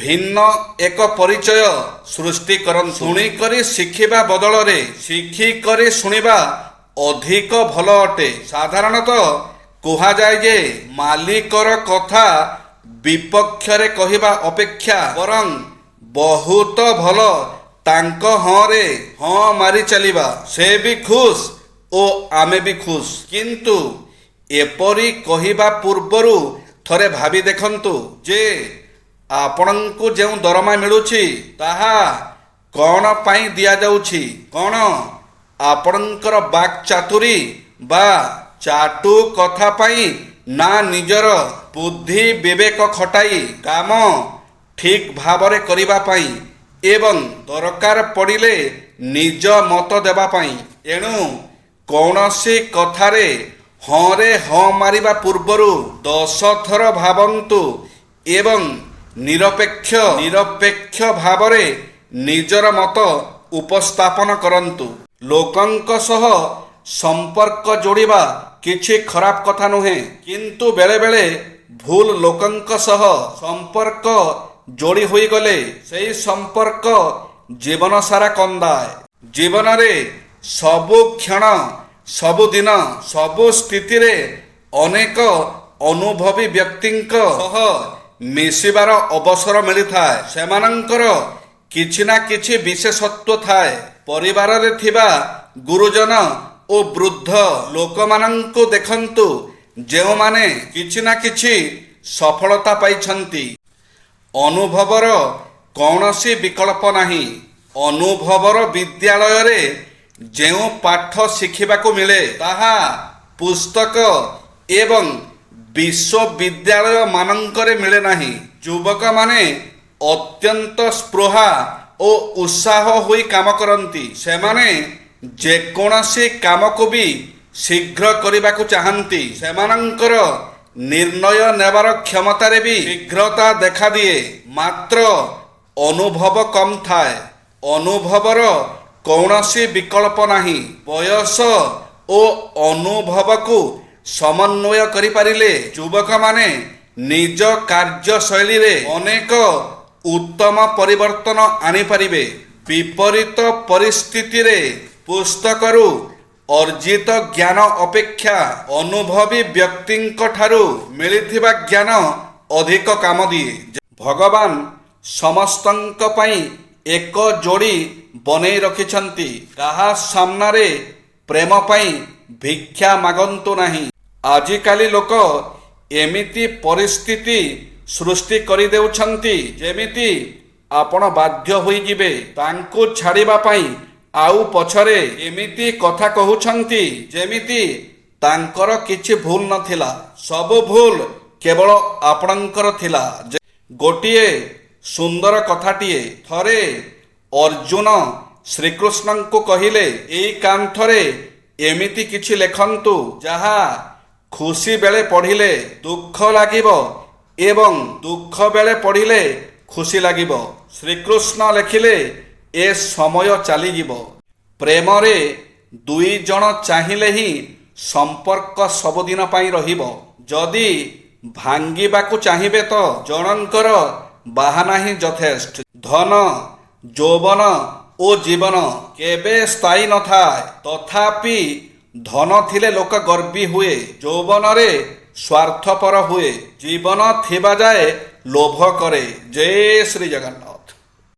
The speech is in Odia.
ଭିନ୍ନ ଏକ ପରିଚୟ ସୃଷ୍ଟି କରନ୍ତୁ। ଶୁଣିକରି ଶିଖିବା ବଦଳରେ ଶିଖିକରି ଶୁଣିବା ଅଧିକ ଭଲ ଅଟେ। ସାଧାରଣତଃ କୁହାଯାଏ ଯେ ମାଲିକର କଥା ବିପକ୍ଷରେ କହିବା ଅପେକ୍ଷା ବରଂ ବହୁତ ଭଲ ତାଙ୍କ ହଁରେ ହଁ ମାରି ଚାଲିବା। ସେ ବି ଖୁସ୍ ଓ ଆମେ ବି ଖୁସ୍। କିନ୍ତୁ ଏପରି କହିବା ପୂର୍ବରୁ ଥରେ ଭାବି ଦେଖନ୍ତୁ ଯେ ଆପଣଙ୍କୁ ଯେଉଁ ଦରମା ମିଳୁଛି ତାହା କ'ଣ ପାଇଁ ଦିଆଯାଉଛି? କ'ଣ ଆପଣଙ୍କର ବାକ୍ଚାତୁରୀ ବା ଚାଟୁ କଥା ପାଇଁ, ନା ନିଜର ବୁଦ୍ଧି ବିବେକ ଖଟାଇ କାମ ଠିକ୍ ଭାବରେ କରିବା ପାଇଁ ଏବଂ ଦରକାର ପଡ଼ିଲେ ନିଜ ମତ ଦେବା ପାଇଁ? ଏଣୁ କୌଣସି କଥାରେ ହଁରେ ହଁ ମାରିବା ପୂର୍ବରୁ 10 ଥର ଭାବନ୍ତୁ ଏବଂ ନିରପେକ୍ଷ ଭାବରେ ନିଜର ମତ ଉପସ୍ଥାପନ କରନ୍ତୁ। ଲୋକଙ୍କ ସହ ସମ୍ପର୍କ ଯୋଡ଼ିବା କିଛି ଖରାପ କଥା ନୁହେଁ, କିନ୍ତୁ ବେଳେବେଳେ ଭୁଲ ଲୋକଙ୍କ ସହ ସମ୍ପର୍କ ଯୋଡ଼ି ହୋଇଗଲେ ସେହି ସମ୍ପର୍କ ଜୀବନ ସାରା କନ୍ଦାଏ। ଜୀବନରେ ସବୁ କ୍ଷଣ, ସବୁଦିନ, ସବୁ ସ୍ଥିତିରେ ଅନେକ ଅନୁଭବୀ ବ୍ୟକ୍ତିଙ୍କ ସହ ମିଶିବାର ଅବସର ମିଳିଥାଏ। ସେମାନଙ୍କର କିଛି ନା କିଛି ବିଶେଷତ୍ୱ ଥାଏ। ପରିବାରରେ ଥିବା ଗୁରୁଜନ ଓ ବୃଦ୍ଧ ଲୋକମାନଙ୍କୁ ଦେଖନ୍ତୁ, ଯେଉଁମାନେ କିଛି ନା କିଛି ସଫଳତା ପାଇଛନ୍ତି। ଅନୁଭବର କୌଣସି ବିକଳ୍ପ ନାହିଁ। ଅନୁଭବର ବିଦ୍ୟାଳୟରେ ଯେଉଁ ପାଠ ଶିଖିବାକୁ ମିଳେ ତାହା ପୁସ୍ତକ ଏବଂ ବିଶ୍ୱବିଦ୍ୟାଳୟ ମାନଙ୍କରେ ମିଳେ ନାହିଁ। ଯୁବକମାନେ ଅତ୍ୟନ୍ତ ସ୍ପୃହା ଓ ଉତ୍ସାହ ହୋଇ କାମ କରନ୍ତି। ସେମାନେ ଯେକୌଣସି କାମକୁ ବି ଶୀଘ୍ର କରିବାକୁ ଚାହାନ୍ତି। ସେମାନଙ୍କର ନିର୍ଣ୍ଣୟ ନେବାର କ୍ଷମତାରେ ବି ଶୀଘ୍ରତା ଦେଖାଦିଏ। ମାତ୍ର ଅନୁଭବ କମ୍ ଥାଏ। ଅନୁଭବର କୌଣସି ବିକଳ୍ପ ନାହିଁ। ବୟସ ଓ ଅନୁଭବକୁ ସମନ୍ୱୟ କରିପାରିଲେ ଯୁବକମାନେ ନିଜ କାର୍ଯ୍ୟଶୈଳୀରେ ଅନେକ ଉତ୍ତମ ପରିବର୍ତ୍ତନ ଆଣିପାରିବେ। ବିପରୀତ ପରିସ୍ଥିତିରେ ପୁସ୍ତକରୁ ଅର୍ଜିତ ଜ୍ଞାନ ଅପେକ୍ଷା ଅନୁଭବୀ ବ୍ୟକ୍ତିଙ୍କ ଠାରୁ ମିଳିଥିବା ଜ୍ଞାନ ଅଧିକ କାମ ଦିଏ। ଭଗବାନ ସମସ୍ତଙ୍କ ପାଇଁ ଏକ ଯୋଡ଼ି ବନେଇ ରଖିଛନ୍ତି। କାହା ସାମ୍ନାରେ ପ୍ରେମ ପାଇଁ ଭିକ୍ଷା ମାଗନ୍ତୁ ନାହିଁ। ଆଜିକାଲି ଲୋକ ଏମିତି ପରିସ୍ଥିତି ସୃଷ୍ଟି କରିଦେଉଛନ୍ତି ଯେମିତି ଆପଣ ବାଧ୍ୟ ହୋଇଯିବେ ତାଙ୍କୁ ଛାଡ଼ିବା ପାଇଁ। ଆଉ ପଛରେ ଏମିତି କଥା କହୁଛନ୍ତି ଯେମିତି ତାଙ୍କର କିଛି ଭୁଲ ନଥିଲା। ସବୁ ଭୁଲ କେବଳ ଆପଣଙ୍କର ଥିଲା। ଗୋଟିଏ ସୁନ୍ଦର କଥାଟିଏ ଥରେ ଅର୍ଜୁନ ଶ୍ରୀକୃଷ୍ଣଙ୍କୁ କହିଲେ, ଏଇ କାନ୍ଥରେ ଏମିତି କିଛି ଲେଖନ୍ତୁ ଯାହା ଖୁସି ବେଳେ ପଢ଼ିଲେ ଦୁଃଖ ଲାଗିବ ଏବଂ ଦୁଃଖ ବେଳେ ପଢ଼ିଲେ ଖୁସି ଲାଗିବ। ଶ୍ରୀକୃଷ୍ଣ ଲେଖିଲେ, ଏ ସମୟ ଚାଲିଯିବ। ପ୍ରେମରେ ଦୁଇ ଜଣ ଚାହିଁଲେ ହିଁ ସମ୍ପର୍କ ସବୁଦିନ ପାଇଁ ରହିବ। ଯଦି ଭାଙ୍ଗିବାକୁ ଚାହିଁବେ ତ ଜଣଙ୍କର ବାହାନା ହିଁ ଯଥେଷ୍ଟ। ଧନ, ଯୌବନ ଓ ଜୀବନ କେବେ ସ୍ଥାୟୀ ନଥାଏ। ତଥାପି ଧନ ଥିଲେ ଲୋକ ଗର୍ବୀ ହୁଏ, ଯୌବନରେ ସ୍ୱାର୍ଥପର ହୁଏ, ଜୀବନ ଥିବା ଯାଏ ଲୋଭ କରେ। ଜୟ ଶ୍ରୀ ଜଗନ୍ନାଥ।